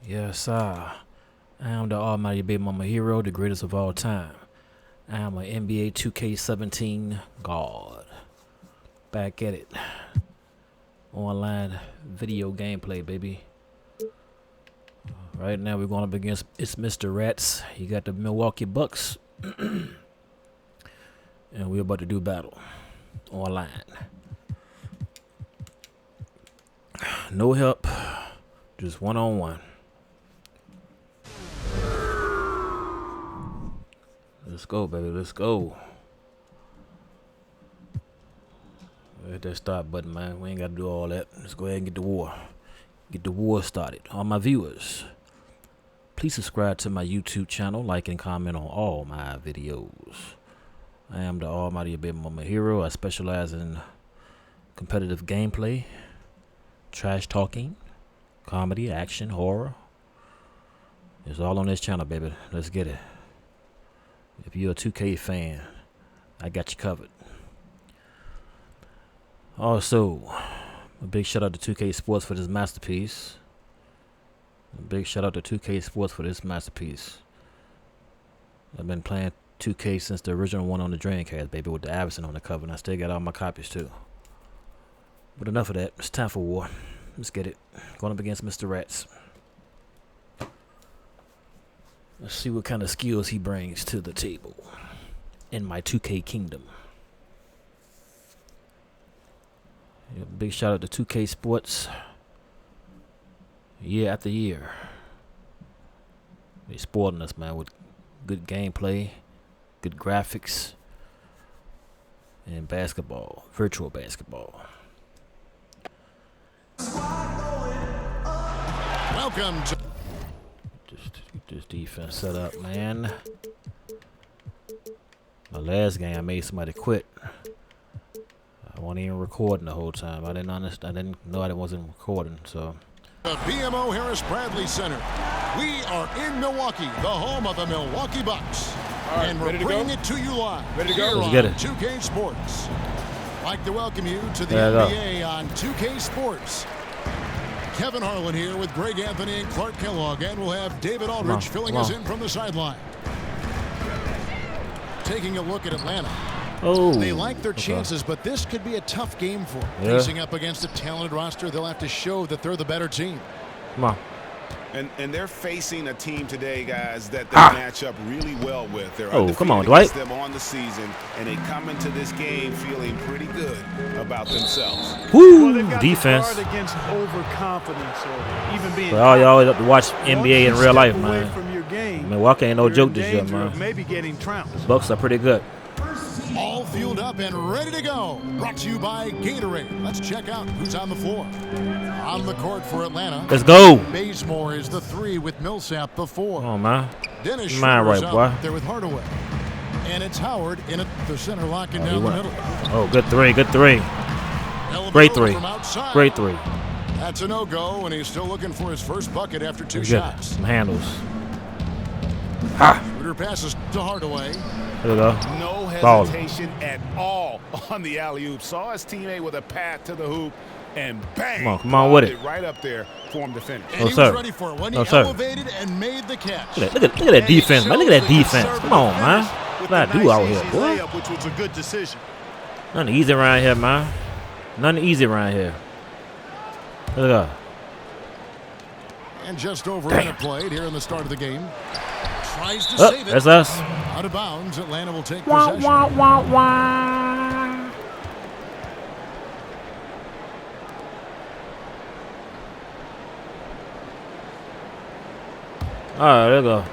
Yes, I am the almighty baby mama hero, the greatest of all time. I am an NBA 2K17 god. Back at it. Online video gameplay, baby. Right now we're going up against it's Mr. Rats. He got the Milwaukee Bucks. And we're about to do battle. Online. No help. Just one-on-one. Let's go, baby. Let's go. Hit that start button, man. We ain't got to do all that. Let's go ahead and get the war. Get the war started. All my viewers, please subscribe to my YouTube channel. Like and comment on all my videos. I am the almighty baby mama hero. I specialize in competitive gameplay, trash talking, comedy, action, horror. It's all on this channel, baby. Let's get it. If you're a 2K fan, I got you covered. Also, a big shout out to 2K Sports for this masterpiece. A big shout out to 2K Sports for this masterpiece. I've been playing 2K since the original one on the Dreamcast, baby, with the Iverson on the cover, and I still got all my copies too. But enough of that. It's time for war. Let's get it. Going up against Mr. Rats. Let's see what kind of skills he brings to the table in my 2K kingdom. Yeah, big shout out to 2K Sports. Year after year, they spoiling us, man, with good gameplay, good graphics, and basketball, virtual basketball. Welcome to Get this defense set up, man. My last game, I made somebody quit. I wasn't even recording the whole time. I didn't understand. I didn't know I wasn't recording. So. The BABYMAMAHERO'S Bradley Center. We are in Milwaukee, the home of the Milwaukee Bucks, and we're bringing it to you live. Ready to go? Let's get it. 2K Sports. I'd like to welcome you to the NBA on 2K Sports. Kevin Harlan here with Greg Anthony and Clark Kellogg, and we'll have David Aldridge filling us in from the sideline. Taking a look at Atlanta. Oh, they like their chances, but this could be a tough game for them. Facing up against a talented roster, they'll have to show that they're the better team. Come on. And they're facing a team today, guys, that they match up really well with. They're come on, Dwight. them on the season, and they come into this game feeling pretty good about themselves. Woo! Well, Defense. Against overconfidence or even being Well, y'all have to watch NBA in real life, man. from your game, Milwaukee ain't no joke this year, man. Maybe getting trounced. The Bucks are pretty good. All fueled up and ready to go. Brought to you by Gatorade. Let's check out who's on the floor. On the court for Atlanta. Let's go. Bazemore is the 3 with Millsap the 4. Oh, man. Dennis Man, right, out boy. there with Hardaway. And it's Howard in at the center, locking down the middle. Oh, good three. Good three. Great three. Great three. That's a no-go, and he's still looking for his first bucket after 2 shots. Some handles. Shooter passes to Hardaway. There we go. No hesitation at all on the alley-oop. Saw his teammate with a path to the hoop, and bang! Come on with it. Right up there for him to finish. And he was ready for it when he elevated and made the catch. Look at that defense, man. Look at that defense. Come on, man. What I do out here, boy? Which was a good decision. Nothing easy around here, man. Nothing easy around here. Look at that. And just over a minute played here in the start of the game. Tries to save it. That's us. Out of bounds. Atlanta will take possession. All right, there you go.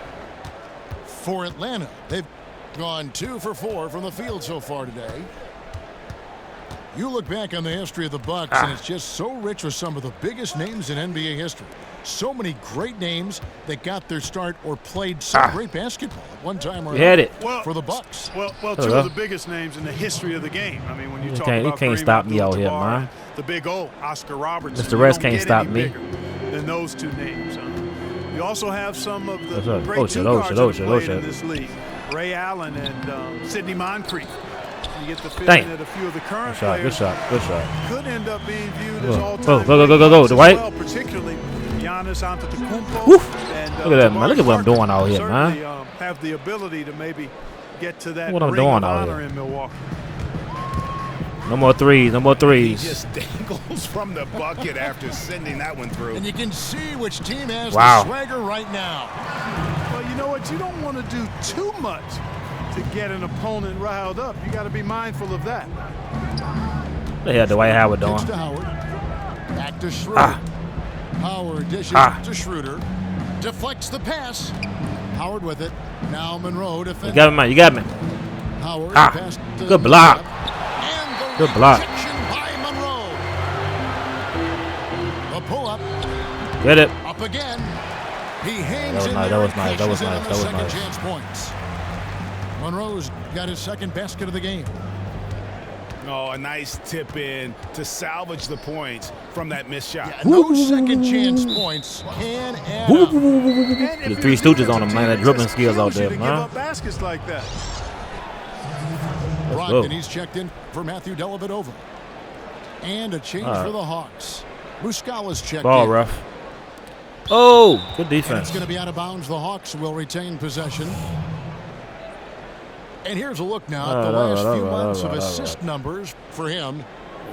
For Atlanta, they've gone 2 for 4 from the field so far today. You look back on the history of the Bucks, and it's just so rich with some of the biggest names in NBA history. So many great names that got their start or played some great basketball at one time or another for the Bucks. Well, 2 of the biggest names in the history of the game. I mean, when you talk about he can't stop me out here, man. The big O, Oscar Robertson. Mr. Rest can't stop me. Than those 2 names. You also have some of the great Oh, two guards that have played in this league. Ray Allen and Sidney Moncrief. You get the feeling that a few of the current players good shot. could end up being viewed as all-time go, Dwight. well, particularly Giannis Antetokounmpo. Woo. And, Look at that, man. Look at what I'm doing out here, man. certainly, have the ability to maybe get to that What I'm ring doing of out honor here. in Milwaukee. No more threes. No more He threes. just dangles from the bucket after sending that one through. And you can see which team has Wow. the swagger right now. Well, you know what? You don't want to do too much to get an opponent riled up. You got to be mindful of that. What the hell Dwight Howard doing? Pitch to Howard. Back to Schroeder. Howard dishes to Schroeder. Deflects the pass. Howard with it. Now Monroe You defends. got me, man. You got me. Howard pass to Good block. And the Good block. rejection by Monroe. The pull-up. Get it. Up again. He hangs That was in nice, there that was and nice, that was cashes in nice, on the that was second nice. chance points. Monroe's got his second basket of the game. Oh, a nice tip in to salvage the points from that missed shot. And those second chance points can add up. And if The Three your Stooges on him, defensive man. That team dribbling just skills out kills you there, to man. Give up baskets like that. Let's go. Brogdon, he's checked in for Matthew Dellavedova. And a change for the Hawks. Muscala's checked Ball in. rough. Oh, good And it's defense. going to be out of bounds. The Hawks will retain possession. And here's a look now at the last few months of assist numbers for him.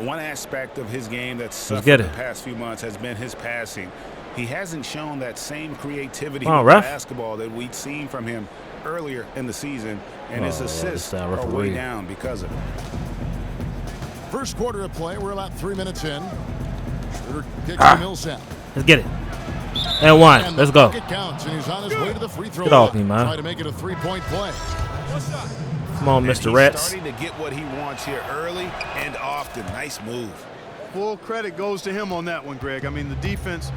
One aspect of his game that's suffered get the it. past few months has been his passing. He hasn't shown that same creativity Come on, with ref. basketball that we'd seen from him earlier in the season, and his Oh, assists this are referee. way down because of it. First quarter of play. We're about 3 minutes in. Schroeder kicks to Millsap. Let's get it. And one. And Let's the go. bucket counts, and he's on his way to the free throw Get off line. me, man. Try to make it a three-point play. Come on, And Mr. he's Rats. starting to get what he wants here early and often. Nice move. Full credit goes to him on that one, Greg. I mean, the defense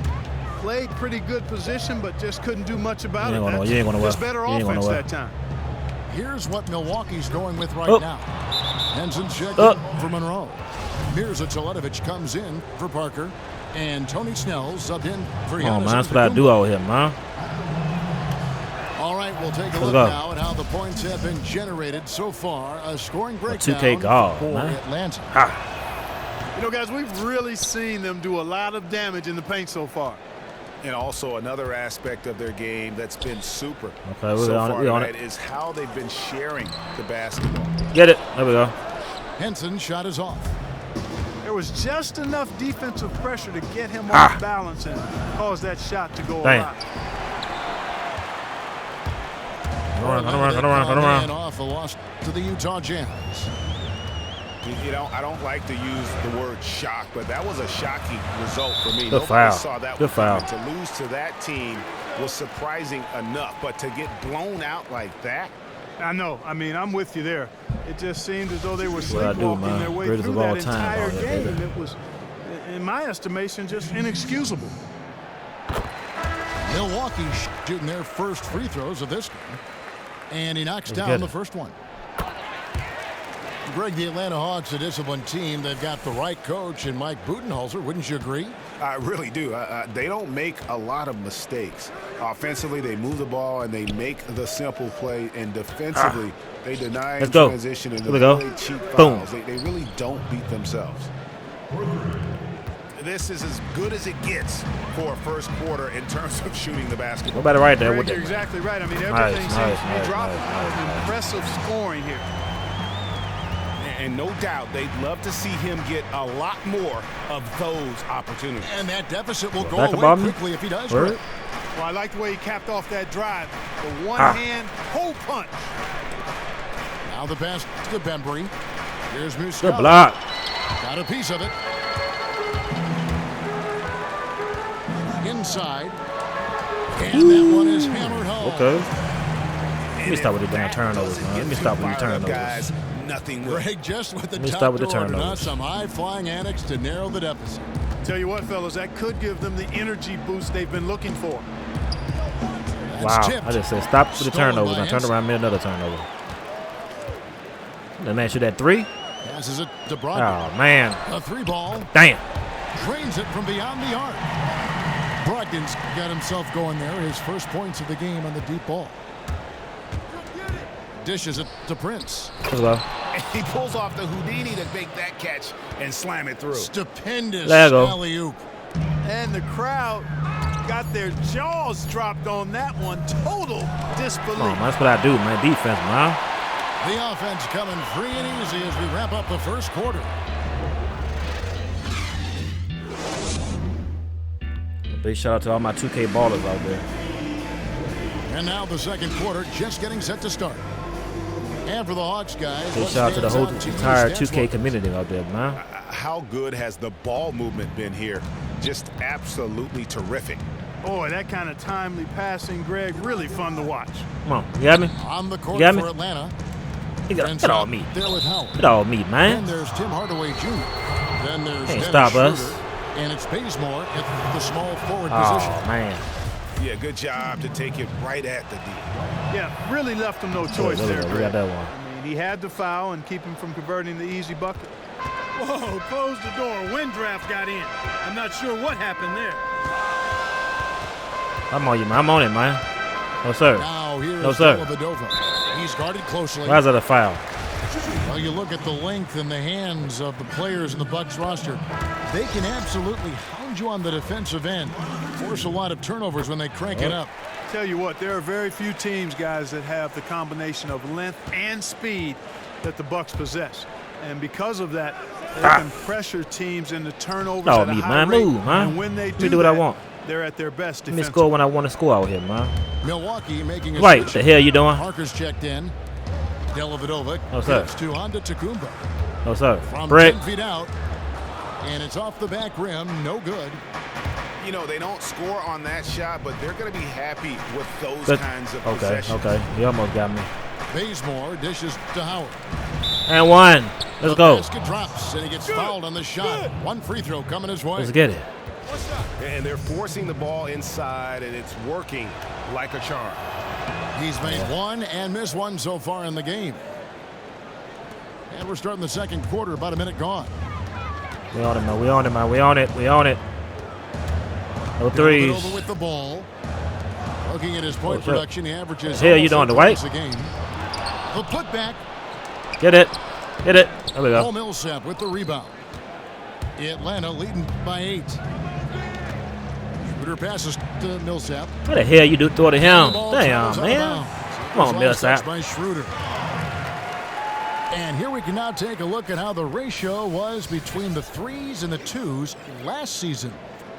played pretty good position, but just couldn't do much about You it. ain't gonna- That's you ain't gonna just win. better You ain't gonna offense win. that time. Here's what Milwaukee's going with right Oh. now. Henson checked Oh. in for Monroe. Mirza Teletovic comes in for Parker. And Tony Snell's subbed in for Come on, Giannis man. That's what I do Antetokounmpo. out here, man. All right, we'll take a Let's look go. now at how the points have been generated so far. A scoring breakdown 2K golf, for man. Atlanta. You know, guys, we've really seen them do a lot of damage in the paint so far. And also another aspect of their game that's been super Okay, we're so on it, far we're on tonight is how they've been sharing the basketball. Get it. There we go. Henson shot is off. There was just enough defensive pressure to get him off balance and cause that shot to go Damn. awry. Turn around. And off a loss to the Utah Jazz. You know, I don't like to use the word shock, but that was a shocking result for me. Good Nobody foul. saw that Good one coming. foul. To lose to that team was surprising enough, but to get blown out like that, I know. I mean, I'm with you there. It just seemed as though they were what I do, sleepwalking man. their way Greatest through of all that time entire out here, game. baby. It was, in my estimation, just inexcusable. Milwaukee shooting their first free throws of this game. And he knocks Let's down get the it. first one. Greg, the Atlanta Hawks, a disciplined team. They've got the right coach in Mike Budenholzer. Wouldn't you agree? I really do. They don't make a lot of mistakes. Offensively, they move the ball and they make the simple play. And defensively, they deny Let's go. transition and Here we go. avoid cheap Boom. fouls. They really don't beat themselves. This is as good as it gets for a first quarter in terms of shooting the basketball. Nobody right there Greg, with you're it. exactly right. I mean, everything Nice, seems nice, to be nice, dropping. nice. Impressive scoring here. And no doubt they'd love to see him get a lot more of those opportunities. And that deficit will go Back away above me? quickly if he does. Word. Greg. Well, I like the way he capped off that drive. The one-hand hole punch. Now the pass to Bembry. Here's Good Muscala. block. Got a piece of it. Inside. And that one is hammered home. Okay. Let me stop with the damn turnovers, man. Let me stop with the turnovers. Guys, nothing will. Greg just with the Let me top stop with the to order. Now turnovers. some high-flying annex to narrow the deficit. Tell you what, fellas, that could give them the energy boost they've been looking for. That's Wow. tipped. I just said stop with the Stolen turnovers. by I turned Henson. around and made another turnover. That man shoot that three? Passes it to Brogdon. Oh, man. A three ball. Damn. Drains it from beyond the arc. Brogdon's got himself going there. His first points of the game on the deep ball. Dishes it to Prince. Let's go. And he pulls off the Houdini to make that catch and slam it through. Stupendous There you go. alley-oop. And the crowd got their jaws dropped on that one. Total disbelief. Come on, man. That's what I do, man. Defense, man. The offense coming free and easy as we wrap up the first quarter. A big shout out to all my 2K ballers out there. And now the second quarter just getting set to start. And for the Hawks, guys, Big shout out to the whole entire 2K community out there, man. How good has the ball movement been here? Just absolutely terrific. Boy, that kind of timely passing, Greg, really fun to watch. Come on, you got me? On the court You got me? for Atlanta. Get all me. There with Howard. Get all me, man. Then there's Tim Hardaway Jr. Then there's Can't Dennis stop Schroeder. us. And it's Bazemore at the small forward Oh, position. man. Yeah, good job to take it right at the D. Yeah, really left him no choice There we there, go. We Greg. got that one. I mean, he had to foul and keep him from converting the easy bucket. Whoa, close the door. Wind draft got in. I'm not sure what happened there. I'm on you, man. I'm on it, man. No, sir. Now here's No, sir. Dellavedova. He's guarded closely. Why is that a foul? Well, you look at the length and the hands of the players in the Bucks roster. They can absolutely hound you on the defensive end. Force a lot of turnovers when they crank it up. Tell you what, there are very few teams, guys, that have the combination of length and speed that the Bucks possess. And because of that, they can pressure teams into turnovers No, at a me, high man. rate. Move, man. And when they Let me do do what I that, want. they're at their best Let me defensively. score when I want to score out here, man. Milwaukee making a Right, what switch. the hell you doing? Parker's checked in. Dellavedova No, sir. gets to Antetokounmpo. No, sir. From Brick. 10 feet out. And it's off the back rim. No good. You know, they don't score on that shot, but they're going to be happy with those Good. kinds of Okay, possessions. okay. You almost got me. Bazemore dishes to Howard. And one. Let's The go. basket drops, and he gets fouled on the shot. One free throw coming his way. Let's get it. And they're forcing the ball inside, and it's working like a charm. He's made one and missed one so far in the game. And we're starting the second quarter, about a minute gone. We on it, man. We on it, man. We on it. We on it. No threes. Over with the ball. Looking at his point What's up? production, he averages. Hell you doing, Dwight? A game. The putback. Get it. Get it. There we Paul go. Millsap with the rebound. Atlanta leading by 8. Schroeder passes to Millsap. What the hell you do throw to him? The ball Damn, travels out of man. bounds. Come on, It was Millsap. touched by Schroeder. And here we can now take a look at how the ratio was between the 3s and the 2s last season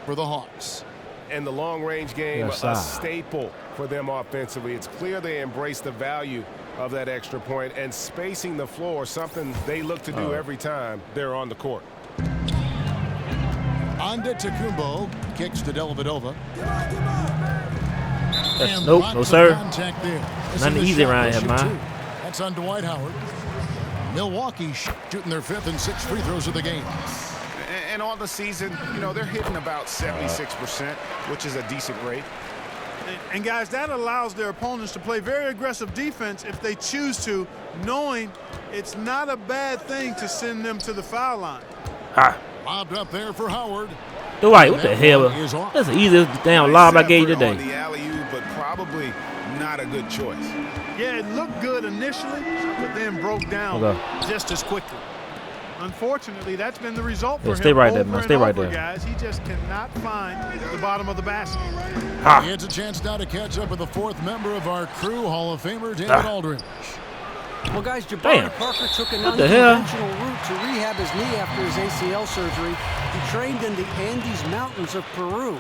for the Hawks. And the long-range game, Yes, a sir. staple for them offensively. It's clear they embrace the value of that extra point, and spacing the floor, something they look to do every time they're on the court. Antetokounmpo kicks to Dellavedova. And Nope, lots no of sir. contact there. Nothing Missing the easy shot, around they'll here, shoot man. 2. That's on Dwight Howard. Milwaukee shooting their 5th and 6th free throws of the game. And on the season, you know, they're hitting about 76%, which is a decent rate. And guys, that allows their opponents to play very aggressive defense if they choose to, knowing it's not a bad thing to send them to the foul line. Ah. Lobbed up there for Howard. Dwight, what the That hell? one is off. That's the easiest damn Nice lob I gave you effort on today. the alley-oop, but probably not a good choice. Yeah, it looked good initially, but then broke down Okay. just as quickly. Unfortunately, that's been the result for Yeah, him. stay right there, over man. and Stay right over, there. guys. He just cannot find the bottom of the basket. Ha. He has a chance now to catch up with the 4th member of our crew, Hall of Famer David Aldridge. Well, guys, Damn. Jabari Parker took an What the hell? unconventional route to rehab his knee after his ACL surgery. He trained in the Andes Mountains of Peru.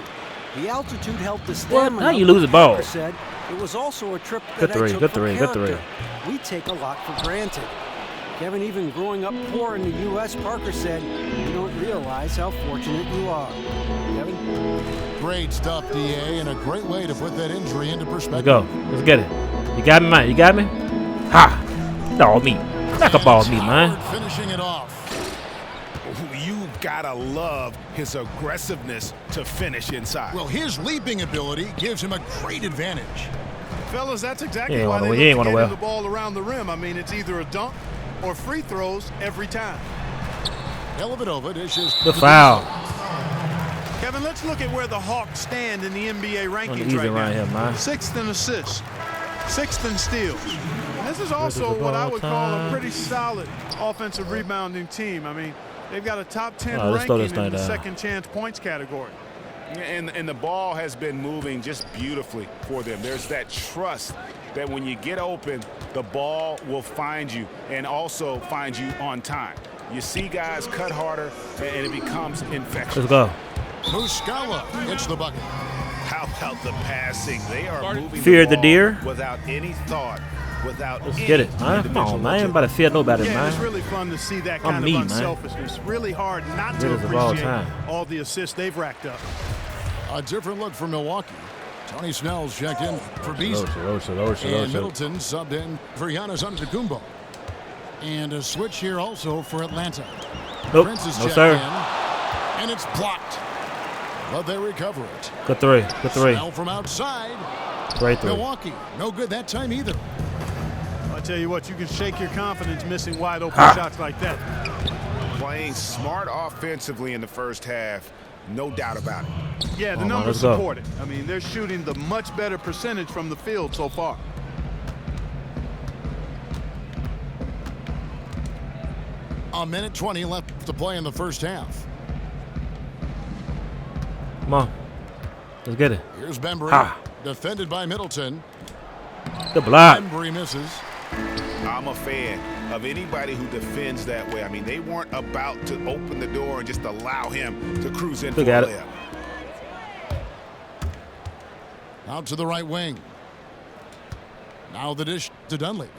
The altitude helped the stamina. How you lose the ball? Parker said it was also a trip Good that I three, took good for three, good character. three. We take a lot for granted. Kevin, even growing up poor in the U.S., Parker said, you don't realize how fortunate you are. Kevin? Great stuff, DA, and a great way to put that injury into Let's perspective. go. Let's get it. You got me, man. You got me? Ha. Dog me. Knock a ball me, man. Howard finishing it off. You've got to love his aggressiveness to finish inside. Well, his leaping ability gives him a great advantage. Fellas, that's exactly You ain't why wanna they win. You ain't look to wanna get win. the ball around the rim. I mean, it's either a dunk or free throws every time. Dellavedova dishes. The foul. Kevin, let's look at where the Hawks stand in the NBA rankings easy right around now. here, man. 6th in assists, 6th in steals. And this is also what I would call a pretty solid offensive rebounding team. I mean, they've got a top 10 All right, let's throw ranking this in thing the down. second chance points category. And the ball has been moving just beautifully for them. There's that trust that when you get open, the ball will find you and also find you on time. You see guys cut harder, and it becomes infectious. Let's go. Muscala hits the bucket. How about the passing? They are moving Fear the the ball deer. without any thought, without Let's any get it, man. Come on, man. I ain't about to fear nobody, Yeah, man. it's really fun to see that I'm kind me, of man. unselfishness. Really hard not to Greatest of all appreciate time. all the assists they've racked up. A different look for Milwaukee. Tony Snell's checked in for Beasley. Low. And Middleton subbed in for Giannis Antetokounmpo. And a switch here also for Atlanta. Nope. Prince is No, checked sir. in, and it's blocked. But they recover it. Good three. Good three. Snell from outside. Great three. Milwaukee, no good that time either. I tell you what, you can shake your confidence missing wide open shots like that. Playing smart offensively in the first half, no doubt about it. Yeah, the Come on, man, numbers let's go. support it. I mean, they're shooting the much better percentage from the field so far. A minute 20 left to play in the first half. Come on. Let's get it. Here's Bembry, Ha. defended by Middleton. Good block. Bembry misses. I'm a fan of anybody who defends that way. I mean, they weren't about to open the door and just allow him to cruise in for Look a at it. layup. Out to the right wing. Now the dish to Dunleavy.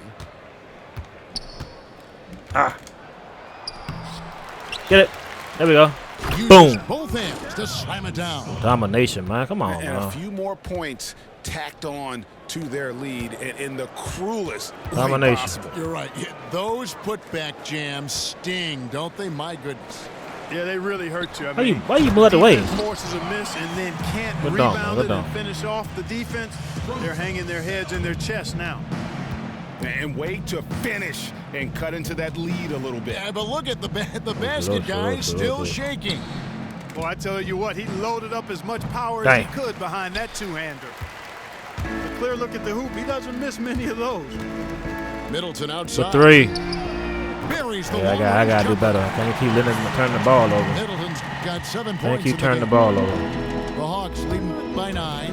Get it. There we go. Uses Boom. both hands to slam it down. Domination, man. Come on, And a man. few more points tacked on to their lead in the cruelest way Domination. possible. You're right. Yeah, those putback jams sting, don't they? My goodness. Yeah, they really hurt you. I Why you blood away? defense forces a miss and then can't Good dog, rebound good it dog. and finish off the defense. They're hanging their heads in their chest now. And wait to finish and cut into that lead a little bit. Yeah, but look at the basket, guys, still shaking. Well, I tell you what, he loaded up as much power Dang. as he could behind that two-hander. A clear look at the hoop. He doesn't miss many of those. Middleton The outside. three. Buries the Yeah, I gotta do better. Can't keep letting him turn the ball over. Middleton's got 7 Can't points. keep in turning the game. ball over. The Hawks leading by 9.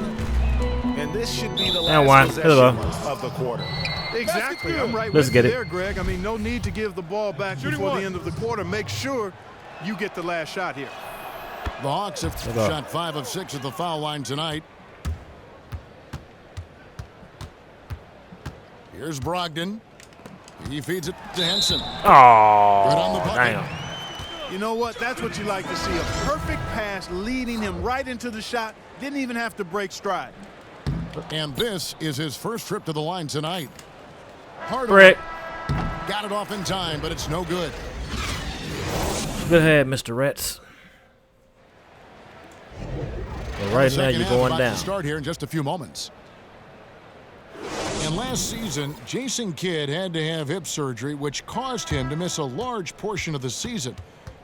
And this should be the And last one. possession Hello. of the quarter. Exactly. I'm right Let's with get you it. there, Greg. I mean, no need to give the ball back before the end of the quarter. Make sure you get the last shot here. The Hawks have go. shot 5 of 6 at the foul line tonight. Here's Brogdon. He feeds it to Henson. Right on the Oh, bucket. damn. You know what? That's what you like to see. A perfect pass leading him right into the shot. Didn't even have to break stride. And this is his first trip to the line tonight. Hard Brick. got it off in time, but it's no good. Good head, Mr. Rets. But right The now, second you're half going about down. to start here in just a few moments. And last season, Jason Kidd had to have hip surgery, which caused him to miss a large portion of the season.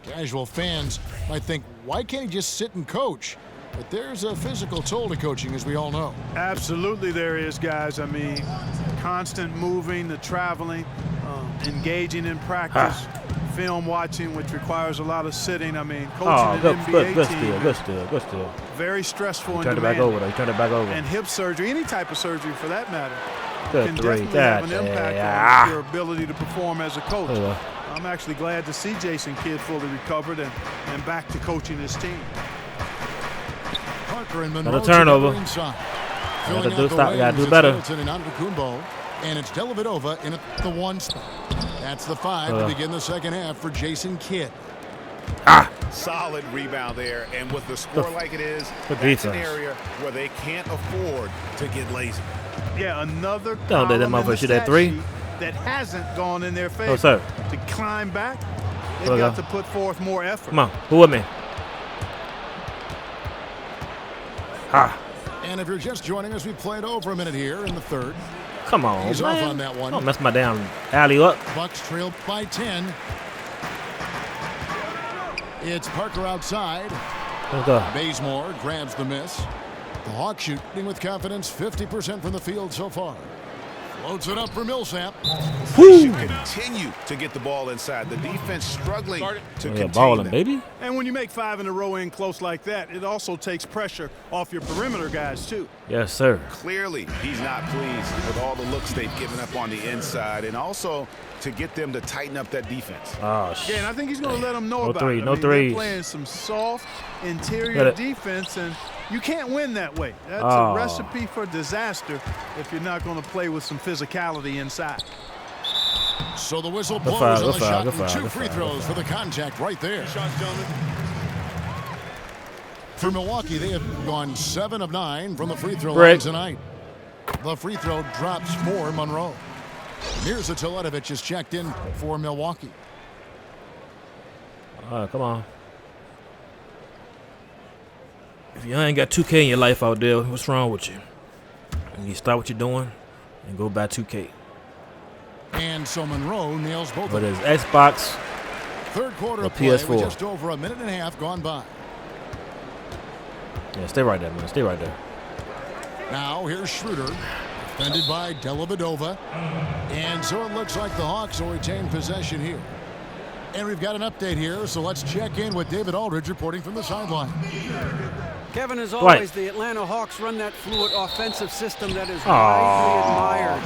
Casual fans might think, why can't he just sit and coach? But there's a physical toll to coaching, as we all know. Absolutely there is, guys. I mean, constant moving, the traveling, engaging in practice, film watching, which requires a lot of sitting. I mean, Oh, coaching good, an good, NBA good team steal, is good steal, good steal. very stressful and Turn it back demanding. over, though. Turn it back over. And hip surgery, any type of surgery for that matter, Good can three. definitely have an God, impact yeah. on your ability to perform as a coach. Yeah. I'm actually glad to see Jason Kidd fully recovered and back to coaching his team. Parker and Monroe Another turnover. together inside. Gotta Filling do out the stop- gotta wings, do it's better. Middleton and Antetokounmpo, and it's Dellavedova in at the 1 spot. That's the 5 to begin the second half for Jason Kidd. Solid rebound there, and with the score like it is, Good that's an defense. area where they can't afford to get lazy. Yeah, another Don't let that column in the motherfucker shoot that stat three. sheet that hasn't gone in their favor. No, sir. To climb back, they've There we got go. to put forth more effort. Come on, who with me? And if you're just joining us, we played over a minute here in the third. Come on, He's man. off on that one. Don't mess my damn alley up. Bucks trail by 10. It's Parker outside. Let's go. Bazemore grabs the miss. The Hawks shooting with confidence, 50% from the field so far. Loads it up for Millsap. They should continue to get the ball inside. The defense struggling to contain balling, them. baby. And when you make 5 in a row in close like that, it also takes pressure off your perimeter guys, too. Yes, sir. Clearly, he's not pleased with all the looks they've given up on the inside, and also to get them to tighten up that defense. Oh, Yeah, and I think he's going to let them know No about three, it. no threes. They're playing some soft Get interior it. defense, and you can't win that way. That's Oh. a recipe for disaster if you're not going to play with some physicality inside. So the whistle Good blows foul, on good the foul, shot, good and foul, 2 good free foul, throws good for the contact right there. Shots, gentlemen. For Milwaukee, they have gone 7 of 9 from the free throw Break. line tonight. The free throw drops for Monroe. Here's a Teletovic is checked in for Milwaukee. All right, come on. If you ain't got 2K in your life out there, what's wrong with you? You need to stop what you're doing and go buy 2K. And so Monroe nails both Whether of them. it's Xbox, Third quarter or of play PS4. with just over a minute and a half gone by. yeah, stay right there, man. Stay right there. Now here's Schroeder, defended by Dellavedova. And so it looks like the Hawks will retain possession here. And we've got an update here, so let's check in with David Aldridge reporting from the sideline. Kevin, as Right. always, the Atlanta Hawks run that fluid offensive system that is widely admired.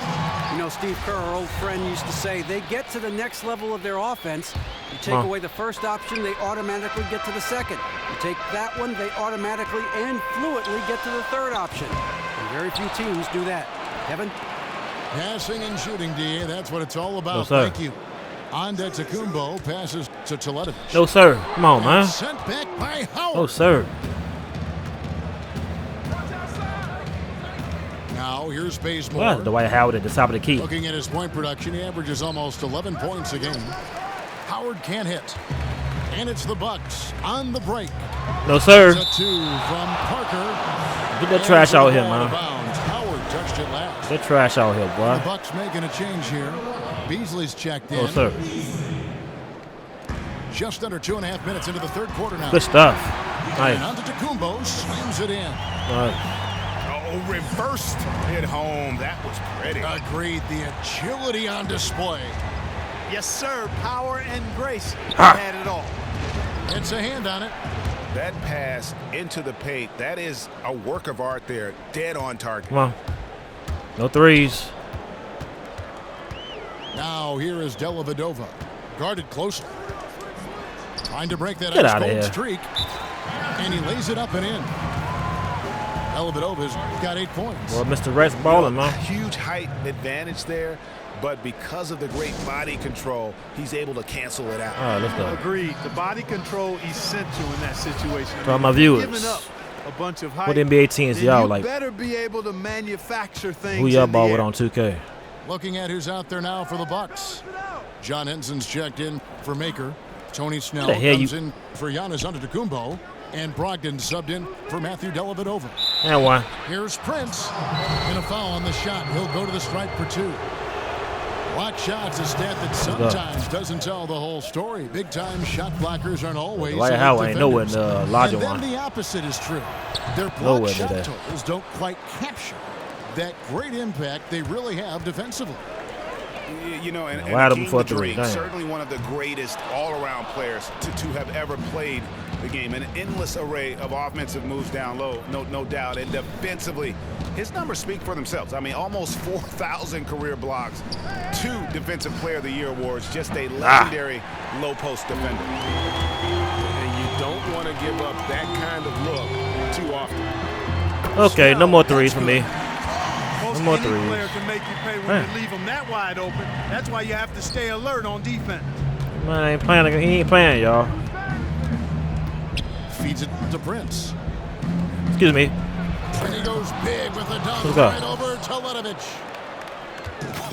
You know, Steve Kerr, our old friend, used to say they get to the next level of their offense. You take away the first option, they automatically get to the second. You take that one, they automatically and fluidly get to the third option. And very few teams do that. Kevin? Passing and shooting, DA, that's what it's all about. No, sir. Thank you. Antetokounmpo passes to Teletovic. No, sir. Come on, man. Sent back by Howard. No, sir. Now here's Bazemore. What? Dwight Howard at the top of the key. Looking at his point production, he averages almost 11 points a game. Howard can't hit. And it's the Bucks on the break. No, sir. It's a 2 from Parker. Get that trash out here, Ball out of man. bounds. Howard touched it last. Get that trash out here, The boy. Bucks making a change here. Beasley's checked in. No, sir. Just under 2.5 minutes into the third quarter now. Good stuff. And Nice. Antetokounmpo slams it in. Oh, reversed it home. That was pretty. Agreed. The agility on display. Yes, sir. Power and grace. Ah. Had it all. It's a hand on it. That pass into the paint, that is a work of art there. Dead on target. Come on. No threes. Now here is Dellavedova. Guarded closely. Trying to break that Get ice outta cold here. streak. And he lays it up and in. Dellavedova's got 8 points. Well, Mr. Rex balling, man. Huge height advantage there, but because of the great body control, he's able to cancel it out. All right, let's go. Agreed. The body control essential in that situation. To all my viewers, Giving up a bunch of height. what NBA teams then y'all you like? better be able to manufacture things. Who y'all in the ball with air. on 2K? Looking at who's out there now for the Bucks. John Henson's checked in for Maker. Tony Snell The hell comes you- in for Giannis Antetokounmpo. And Brogdon subbed in for Matthew Dellavedova. And one. Here's Prince. And a foul on the shot. He'll go to the stripe for 2. Block shots, a stat that sometimes doesn't tell the whole story. Big-time shot blockers aren't always Dwight elite Howard ain't nowhere in the defenders. larger And then one. the opposite is true. Their block Nowhere near shot that. totals don't quite capture that great impact they really have defensively. You know, and Wide open King for the three. Drake, Damn. certainly one of the greatest all-around players to have ever played the game. An endless array of offensive moves down low, no doubt. And defensively, his numbers speak for themselves. I mean, almost 4,000 career blocks, 2 Defensive Player of the Year awards, just a legendary low-post defender. And you don't want to give up that kind of look too often. Okay, no more threes for me. Most No more any threes. player can make you pay when Man. you leave them that wide open. That's why you have to stay alert on defense. Man, I ain't playing. He ain't playing, y'all. Feeds it to Prince. Excuse me. And he goes big with a dunk Let's go. right over Teletovic.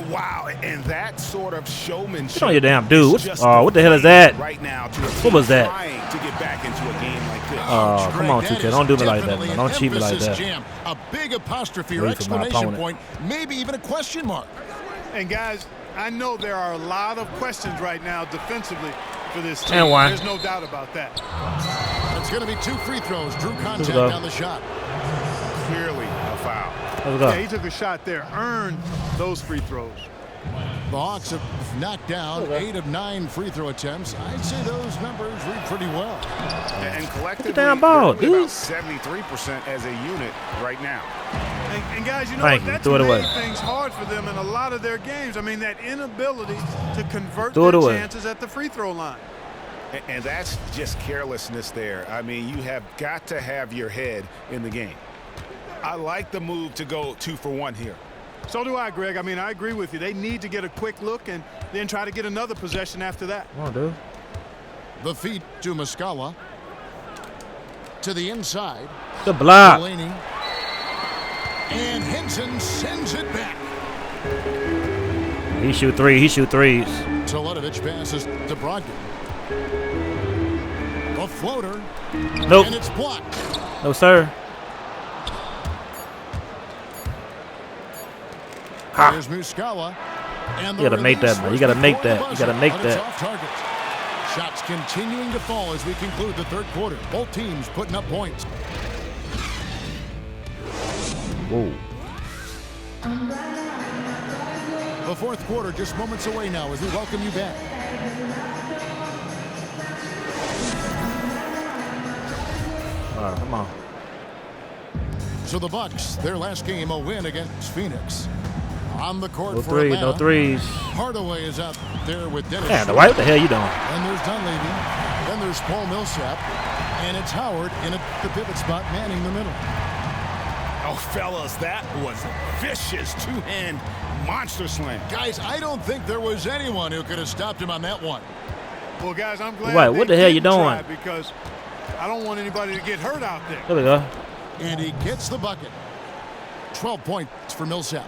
Wow, and that sort of showmanship. Get on your damn dude. is What's- just what the hell is that? right now to a What team was that? trying to get back into a game like this. Oh, come on, That 2K. is Don't do me like that, definitely man. an Don't cheat me like emphasis that. Jam. A big apostrophe or Wait for my exclamation opponent. point, maybe even a question mark. And guys, I know there are a lot of questions right now defensively for this team. And one. There's no doubt about that. It's going to be 2 free throws. Drew contact go. on the shot. clearly a foul. Let's go. Yeah, he took a shot there, earned those free throws. The Hawks have knocked down 8 of 9 free throw attempts. I'd say those numbers read pretty well. And collectively, damn ball, they're really dude. about 73% as a unit right now. And guys, you know Thank what? you. That's Throw it away. made things hard for them in a lot of their games. I mean, that inability to convert Throw it their away. chances at the free throw line. And that's just carelessness there. I mean, you have got to have your head in the game. I like the move to go 2 for 1 here. So do I, Greg. I mean, I agree with you. They need to get a quick look and then try to get another possession after that. Come on, dude. The feed to Muscala. To the inside. Good block. Delaney. And Henson sends it back. He shoot three. He shoot threes. Teletovic passes to Brogdon. A floater. Nope. And it's blocked. No, sir. Ha. Here's Muscala. And You gotta make that, man. You gotta make that. You gotta make that. Off target. Shots continuing to fall as we conclude the third quarter. Both teams putting up points. Whoa. The fourth quarter just moments away now as we welcome you back. All right, come on. So the Bucks, their last game, a win against Phoenix. On the court No for three. Atlanta. No threes. Hardaway is out there with Dennis. Man, Schroeder. Dwight, what the hell you doing? And there's Dunleavy. Then there's Paul Millsap. And it's Howard in the pivot spot, manning the middle. Oh, fellas, that was a vicious two-hand monster slam. Guys, I don't think there was anyone who could have stopped him on that one. Well, guys, I'm glad Dwight, what they the hell you didn't try doing? because I don't want anybody to get hurt out there. There we go. And he gets the bucket. 12 points for Millsap.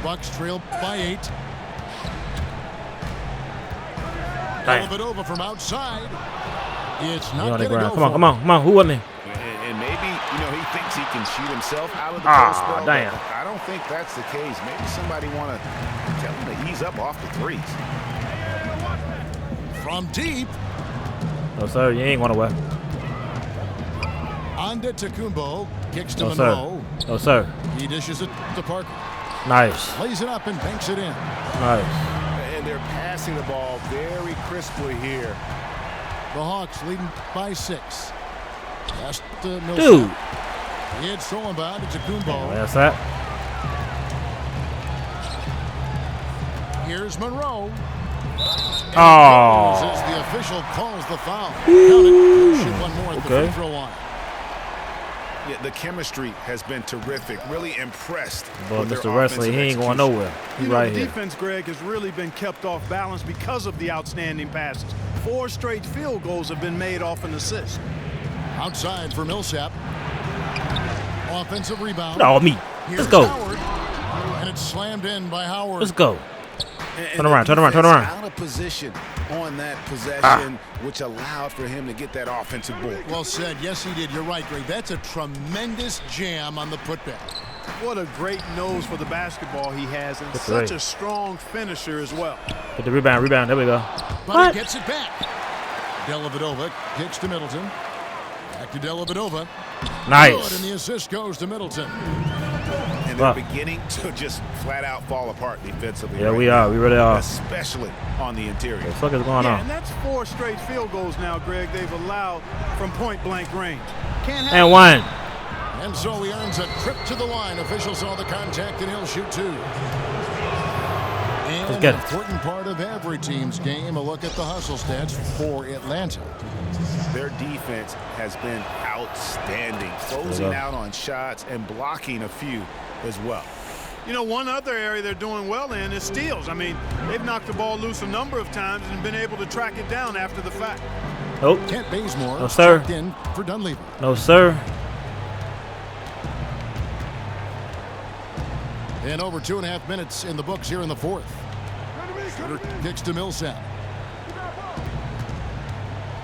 Bucks trail by 8. Damn. Over from outside. It's He not on the going to ground. go Come on, for come on, come on. Who with me? And maybe, you know, he thinks he can shoot himself out of the post spell. Damn. But I don't think that's the case. Maybe somebody want to tell him to ease up off the threes. From deep. No, sir. You ain't going away. Antetokounmpo kicks to No, sir. Monroe. No, sir. He dishes it to Parker. Nice. Lays it up and banks it in. Nice. And they're passing the ball very crisply here. The Hawks leading by 6. Pass to Millsap. Dude. It's thrown by to Oh, Kumbo. that's that. Here's Monroe. And Oh. it goes as the official calls the foul. Count it. Shoot one more at the Okay. free throw line. Yeah, the chemistry has been terrific. Really impressed But with their Mr. Wrestler, offensive he ain't going execution. nowhere. He You know, right the here. defense, Greg, has really been kept off balance because of the outstanding passes. 4 straight field goals have been made off an assist. Outside for Millsap. Offensive rebound. Oh, me. Here's Let's go. Howard. And it's slammed in by Howard. Let's go. And Turn around, the turn around, turn defense around. Out of position on that possession, which allowed for him to get that offensive board. Well said. Yes, he did. You're right, Greg. That's a tremendous jam on the putback. What a great nose for the basketball he has, and That's such right. a strong finisher as well. Get the rebound, rebound. There we go. But What? he gets it back. Dellavedova kicks to Middleton. Back to Dellavedova. Good, and Nice. the assist goes to Middleton. And they're Wow. beginning to just flat out fall apart defensively. Yeah, right we now, are. We really are. especially on the interior. What the fuck is going Yeah, on? and that's 4 straight field goals now, Greg, they've allowed from point-blank range. Can't have And one. And so he earns a trip to the line. Officials saw the contact, and he'll shoot 2. And get an it. important part of every team's game, a look at the hustle stats for Atlanta. Their defense has been outstanding, closing out on shots and blocking a few as well. You know, one other area they're doing well in is steals. I mean, they've knocked the ball loose a number of times and been able to track it down after the fact. Nope. Kent Bazemore No, sir. checked in for Dunleavy. No, sir. And over 2.5 minutes in the books here in the fourth. Schroeder kicks to Millsap.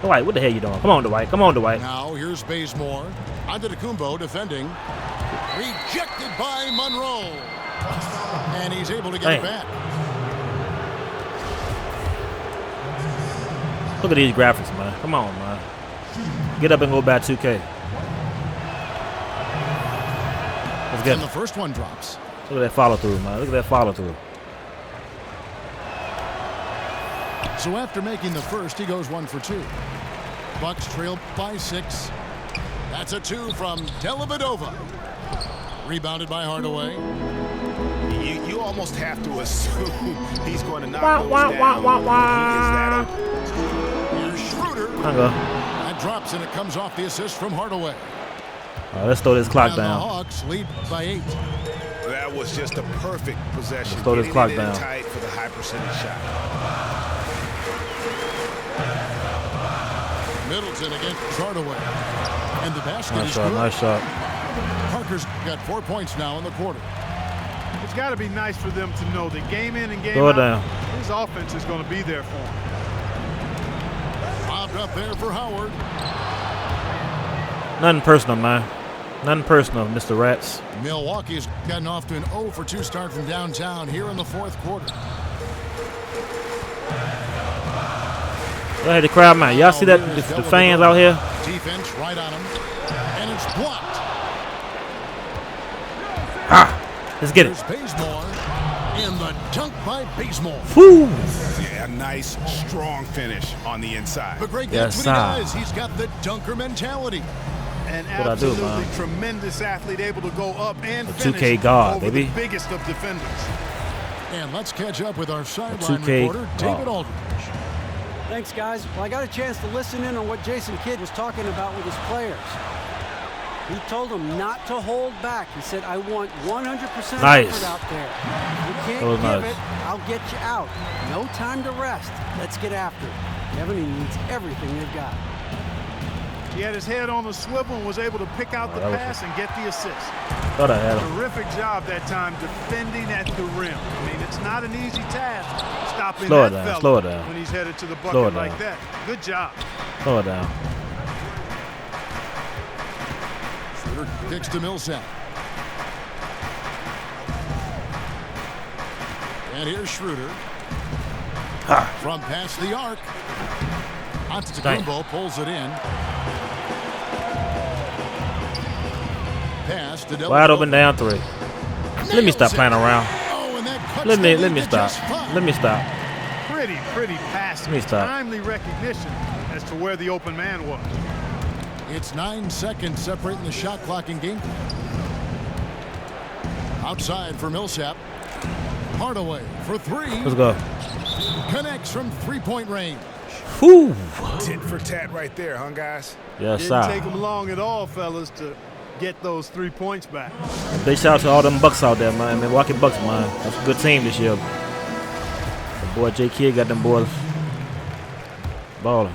Dwight, what the hell you doing? Come on, Dwight. Come on, Dwight. Now here's Bazemore. Antetokounmpo defending. Rejected by Monroe. And he's able to get it back. Look at these graphics, man. Come on, man. Get up and go back 2K. And the first one drops. Look at that follow through, man. Look at that follow through. So after making the first, he goes 1 for 2. Bucks trail by 6. That's a 2 from Dellavedova. Rebounded by Hardaway. You almost have to assume he's going to knock those down. He is that open. Here's Schroeder. That drops, and it comes off the assist from Hardaway. All right, let's throw this clock And down. the Hawks lead by 8. That was just a perfect possession. Let's throw this clock down. Tight for the high percentage shot. Middleton against Hardaway. And the basket is Shot, good. nice shot. Parker's got 4 points now in the quarter. It's got to be nice for them to know that game in and game Throw it out, down. his offense is going to be there for him. Bobbed up there for Howard. Nothing personal, man. Nothing personal, Mr. Rats. Milwaukee's gotten off to an 0 for 2 start from downtown here in the 4th quarter. Go ahead, the crowd, man. Y'all see that? The fans out here? Defense right on him. And it's blocked. Let's get There's it. Bazemore. And the dunk by Bazemore. Woo! Yeah, a nice, strong finish on the inside. But Greg, Yes, that's what he sir. does. He's got the dunker mentality. An What I do, absolutely man. tremendous athlete, able to go up and A finish 2K guard, over baby. the biggest of defenders. And let's catch up with our sideline 2K reporter, David guard. Aldridge. Thanks, guys. Well, I got a chance to listen in on what Jason Kidd was talking about with his players. He told them not to hold back. He said, I want 100% Nice. effort out there. You That can't was give nice. it, I'll get you out. No time to rest. Let's get after it. Kevin, he needs everything they've got. He had his head on a swivel and was able to pick out the that was pass and get the assist. Thought I had him. Terrific job that time defending at the rim. I mean, it's not an easy task stopping Slow it that down, fella slow it down. when he's headed to the Slow it bucket like down. that. Good job. Throw it down. Schroeder kicks to Millsap. And here's Schroeder. From past the arc. Antetokounmpo pulls it in. Pass to Dellavedova. Wide open down 3. Let me stop Nails it. playing around. Oh, and that cuts Let the me lead to stop. just 5. Let me stop. Pretty passing. Let me stop. Timely recognition as to where the open man was. It's 9 seconds separating the shot clock and game. Outside for Millsap. Hardaway for 3. Let's go. Connects from 3-point range. Whew. Tit for tat right there, huh, guys? Yes, Didn't sir. take him long at all, fellas, to get those 3 points back. Big shout out to all them Bucks out there, man. Milwaukee Bucks, man. That's a good team this year. The boy J. Kidd got them boys balling.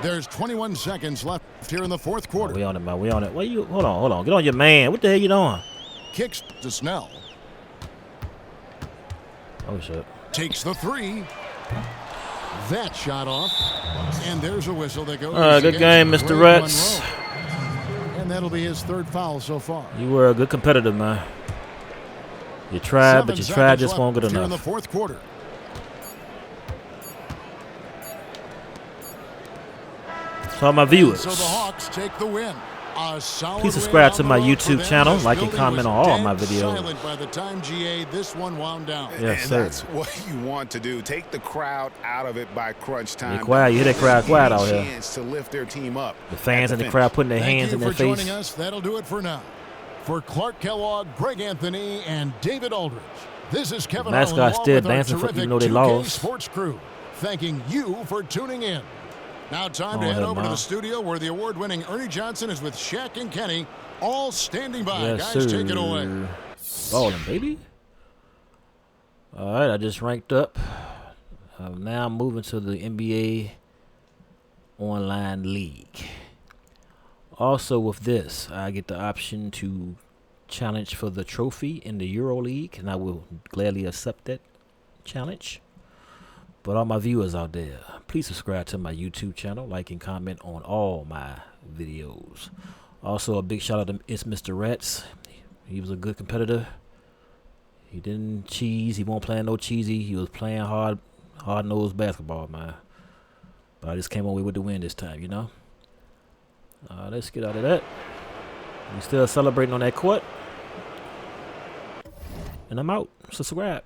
There's 21 seconds left here in the 4th quarter. We on it, man. We on it. What you? Hold on. Get on your man. What the hell you doing? Kicks to Snell. Oh shit. Takes the 3. That shot off. And there's a whistle that goes. All right, good game, against Mr. Greg Rats. Monroe. And that'll be his 3rd foul so far. You were a good competitor, man. You tried, but 7 you tried seconds just won't good left here in the enough. 4th quarter. So my viewers, So the Hawks take the win. A solid please subscribe win to on my the road for YouTube them channel, as like and building comment was on all my dead videos. silent by the time GA this one wound down. Yes, And sir. that's what you want to do. Take the crowd out of it by crunch time. Be quiet. You hear that crowd quiet out here. Chance to lift their team up. The fans at in the finish. crowd putting their Thank hands you in their for joining face. us. That'll do it for now. For Clark Kellogg, Greg Anthony, and David Aldridge, this is Kevin Mascots Harlan along still with our dancing for- terrific even though they 2K lost. Sports crew, thanking you for tuning in. Now time Go to head ahead, over to Ma. the studio where the award-winning Ernie Johnson is with Shaq and Kenny, all standing by. Yes, Guys, sir. take it away. Balling, baby. All right, I just ranked up. I'm now moving to the NBA Online League. Also, with this, I get the option to challenge for the trophy in the Euro League, and I will gladly accept that challenge. But all my viewers out there, please subscribe to my YouTube channel, like and comment on all my videos. Also, a big shout out to Mr. Rats. He was a good competitor. He didn't cheese. He won't play no cheesy. He was playing hard-nosed basketball, man. But I just came away with the win this time, you know. Let's get out of that. We still celebrating on that court. And I'm out. Subscribe.